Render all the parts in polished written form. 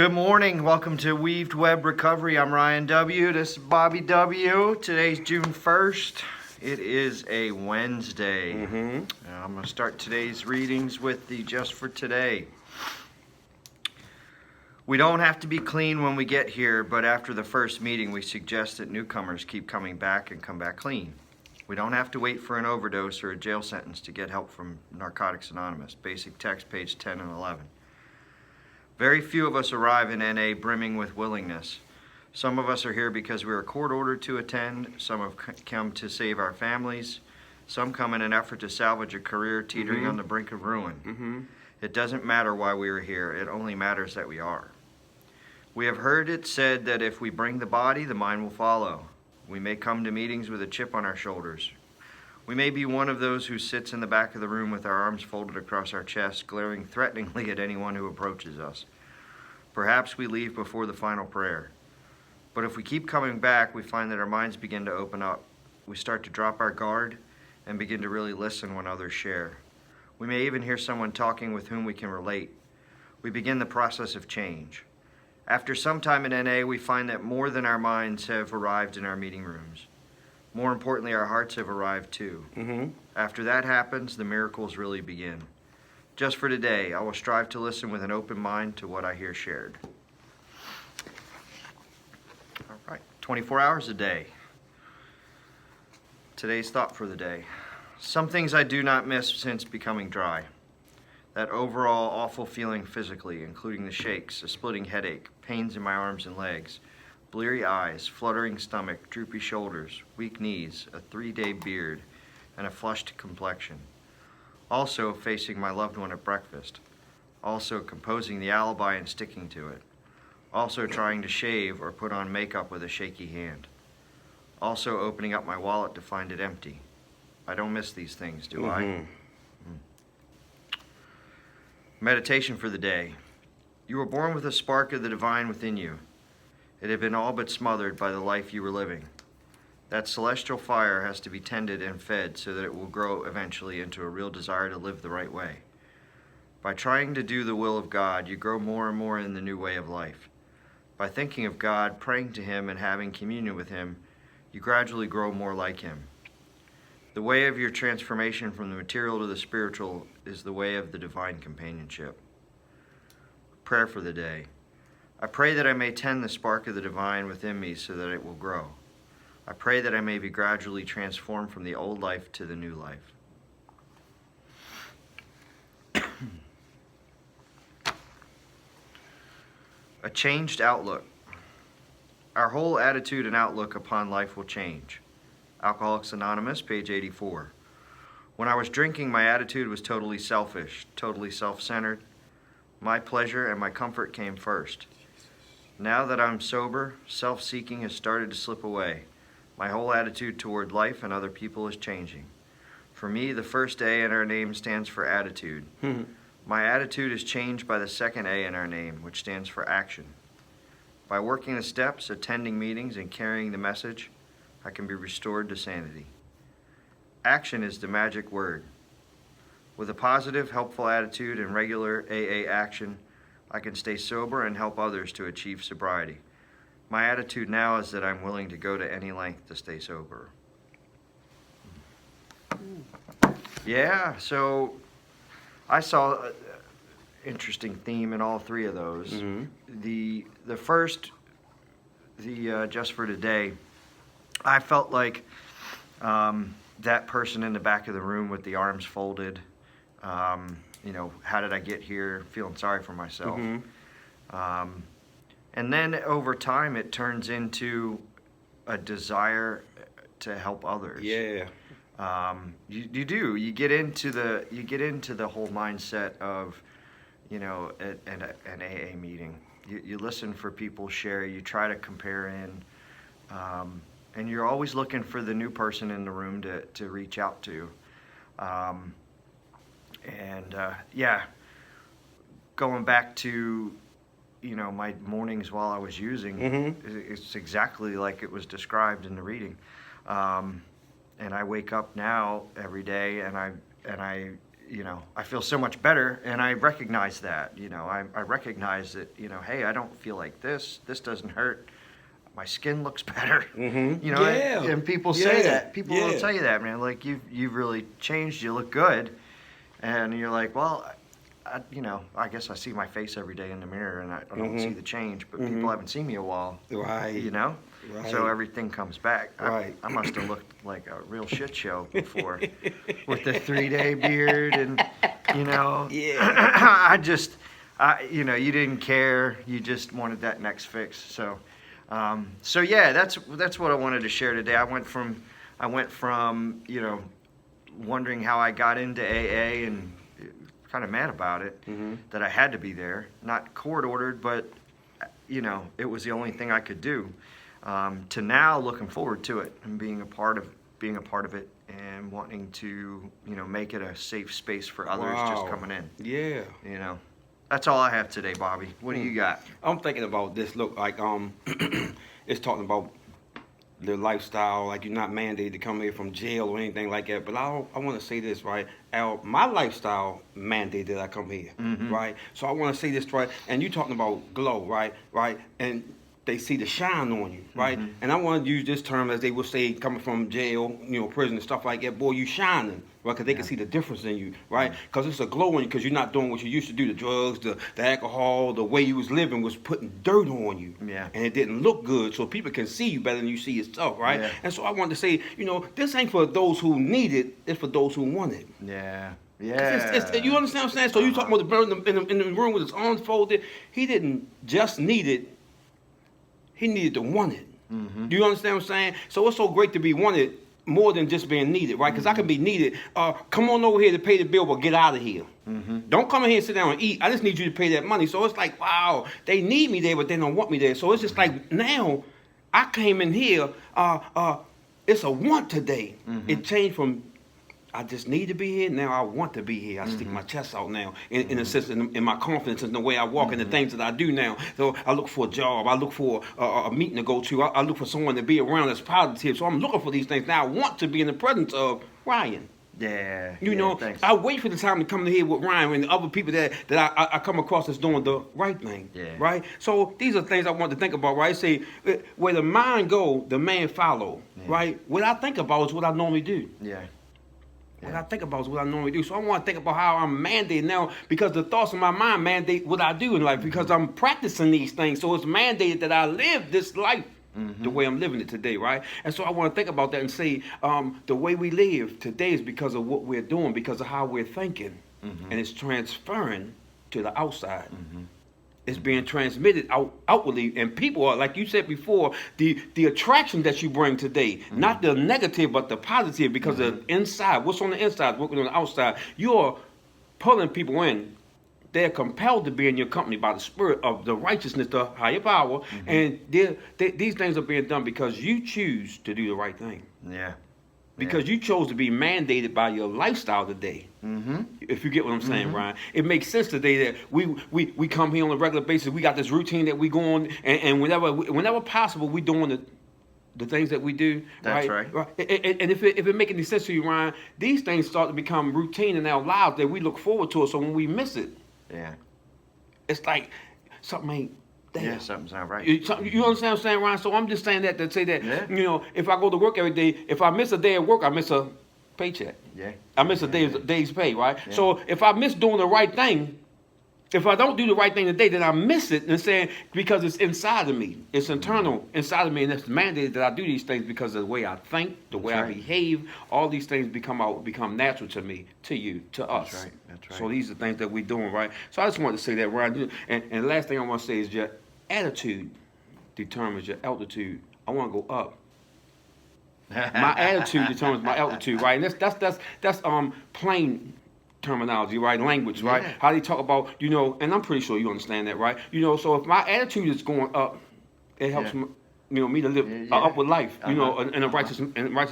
Good morning. Welcome to Weaved Web Recovery. I'm Ryan W. This is Bobby W. Today's June 1st. It is a Wednesday. I'm going to start today's readings with the Just for Today. We don't have to be clean when we get here, but after the first meeting, we suggest that newcomers keep coming back and come back clean. We don't have to wait for an overdose or a jail sentence to get help from Narcotics Anonymous. Basic text, page 10 and 11. Very few of us arrive in NA brimming with willingness. Some of us are here because we are court ordered to attend. Some have come to save our families. Some come in an effort to salvage a career teetering on the brink of ruin. It doesn't matter why we are here. It only matters that we are. We have heard it said that if we bring the body, the mind will follow. We may come to meetings with a chip on our shoulders. We may be one of those who sits in the back of the room with our arms folded across our chest, glaring threateningly at anyone who approaches us. Perhaps we leave before the final prayer. But if we keep coming back, we find that our minds begin to open up. We start to drop our guard and begin to really listen when others share. We may even hear someone talking with whom we can relate. We begin the process of change. After some time in NA, we find that more than our minds have arrived in our meeting rooms. More importantly, our hearts have arrived too. After that happens, the miracles really begin. Just for today, I will strive to listen with an open mind to what I hear shared. All right, 24 hours a day. Today's thought for the day. Some things I do not miss since becoming dry. That overall awful feeling physically, including the shakes, a splitting headache, pains in my arms and legs, bleary eyes, fluttering stomach, droopy shoulders, weak knees, a 3-day beard, and a flushed complexion. Also facing my loved one at breakfast. Also composing the alibi and sticking to it. Also trying to shave or put on makeup with a shaky hand. Also opening up my wallet to find it empty. I don't miss these things, do I? Meditation for the day. You were born with a spark of the divine within you. It had been all but smothered by the life you were living. That celestial fire has to be tended and fed so that it will grow eventually into a real desire to live the right way. By trying to do the will of God, you grow more and more in the new way of life. By thinking of God, praying to Him, and having communion with Him, you gradually grow more like Him. The way of your transformation from the material to the spiritual is the way of the divine companionship. Prayer for the day. I pray that I may tend the spark of the divine within me so that it will grow. I pray that I may be gradually transformed from the old life to the new life. A changed outlook. Our whole attitude and outlook upon life will change. Alcoholics Anonymous, page 84. When I was drinking, my attitude was totally selfish, totally self-centered. My pleasure and my comfort came first. Now that I'm sober, self-seeking has started to slip away. My whole attitude toward life and other people is changing. For me, the first A in our name stands for attitude. My attitude is changed by the second A in our name, which stands for action. By working the steps, attending meetings, and carrying the message, I can be restored to sanity. Action is the magic word. With a positive, helpful attitude and regular AA action, I can stay sober and help others to achieve sobriety. My attitude now is that I'm willing to go to any length to stay sober. Yeah, so I saw an interesting theme in all three of those. The first, Just for Today, I felt like that person in the back of the room with the arms folded, how did I get here, feeling sorry for myself. And then over time, it turns into a desire to help others. Yeah. You do. You get into the whole mindset of, an AA meeting. You listen for people share. You try to compare in, and you're always looking for the new person in the room to reach out to. Going back to my mornings while I was using, it's exactly like it was described in the reading. And I wake up now every day and I you know, I feel so much better, and I recognize that. You know, I recognize that. You know, hey, I don't feel like this. This doesn't hurt. My skin looks better. Mm-hmm. You know, Yeah. and people say Yeah. that. People will tell you that, man. Like you've really changed. You look good, and you're like, well, you know, I guess I see my face every day in the mirror, and I don't see the change. But people haven't seen me a while. Right. You know. Right. So everything comes back. Right. I must have looked like a real shit show before, with the 3-day beard and, you know. Yeah. You know, you didn't care. You just wanted that next fix. So, so yeah, that's what I wanted to share today. I went from you know, wondering how I got into AA and kind of mad about it, that I had to be there. Not court ordered, but you know, it was the only thing I could do. To now looking forward to it and being a part of it and wanting to, you know, make it a safe space for others just coming in. Yeah. You know, that's all I have today, Bobby. What do you got? I'm thinking about this. Look, like it's talking about the lifestyle, like you're not mandated to come here from jail or anything like that. But I want to say this, right? My lifestyle mandated that I come here, right? So I want to say this, right? And you talking about glow, right? And they see the shine on you, right? And I want to use this term as they would say, coming from jail, you know, prison and stuff like that. Boy, you shining, right? Because they can see the difference in you, right? Because it's a glow on you because you're not doing what you used to do. The drugs, the alcohol, the way you was living was putting dirt on you. Yeah. And it didn't look good, so people can see you better than you see yourself, right? Yeah. And so I wanted to say, you know, this ain't for those who need it. It's for those who want it. Yeah. You Yeah. understand what I'm saying? So you talking about the brother in the room with his arms folded. He didn't just need it. He needed to want it. Do you understand what I'm saying? So it's so great to be wanted more than just being needed, right? Because I can be needed. Come on over here to pay the bill, but get out of here. Don't come in here and sit down and eat. I just need you to pay that money. So it's like, wow, they need me there, but they don't want me there. So it's just like now I came in here. It's a want today. It changed from I just need to be here. Now I want to be here. I stick my chest out now, in a sense, in my confidence in the way I walk and the things that I do now. So I look for a job. I look for a meeting to go to. I look for someone to be around that's positive. So I'm looking for these things. Now I want to be in the presence of Ryan. Yeah. You know, thanks. I wait for the time to come here with Ryan and the other people that I come across that's doing the right thing. Yeah. Right? So these are things I want to think about, right? Say, where the mind go, the man follow. Right? What I think about is what I normally do. Yeah. What I think about is what I normally do. So I want to think about how I'm mandated now because the thoughts in my mind mandate what I do in life because I'm practicing these things. So it's mandated that I live this life the way I'm living it today, right? And so I want to think about that and say the way we live today is because of what we're doing, because of how we're thinking. And it's transferring to the outside. It's being transmitted outwardly, and people are, like you said before, the attraction that you bring today, not the negative, but the positive, because the inside, what's on the inside, working on the outside, you're pulling people in. They're compelled to be in your company by the spirit of the righteousness, the higher power, and these things are being done because you choose to do the right thing. Yeah. Because you chose to be mandated by your lifestyle today. If you get what I'm saying, Ryan. It makes sense today that we come here on a regular basis. We got this routine that we go on, and whenever possible, we doing the things that we do. That's right. And if it make any sense to you, Ryan, these things start to become routine in our lives that we look forward to it. So when we miss it, it's like something ain't there. Yeah, something's not right. You understand what I'm saying, Ryan? So I'm just saying that to say that, you know, if I go to work every day, if I miss a day at work, I miss a paycheck. Yeah. I miss a day's pay, right? Yeah. So if I miss doing the right thing, if I don't do the right thing today, then I miss it and saying because it's inside of me. It's internal inside of me, and it's mandated that I do these things because of the way I think, the way I behave. All these things become natural to me, to you, to us. That's right. That's right. So these are things that we're doing, right? So I just wanted to say that, Ryan. And the last thing I want to say is your attitude determines your altitude. I want to go up. My attitude determines my altitude, right? And that's plain terminology, right? Language, right? How they talk about, you know, and I'm pretty sure you understand that, right? You know, so if my attitude is going up, it helps me to live an upward life, you know, in a righteous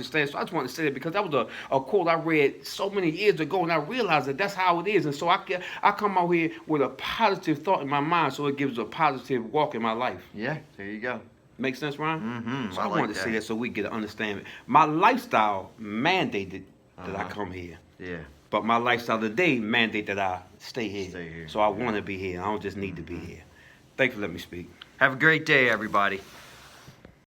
stance. So I just wanted to say that because that was a quote I read so many years ago, and I realized that that's how it is. And so I come out here with a positive thought in my mind, so it gives a positive walk in my life. Yeah, there you go. Make sense, Ryan? So I like wanted to say that so we get an understanding. My lifestyle mandated that I come here. Yeah. But my lifestyle today mandate that I stay here. Stay here. So I want to be here. I don't just need to be here. Thanks for letting me speak. Have a great day, everybody.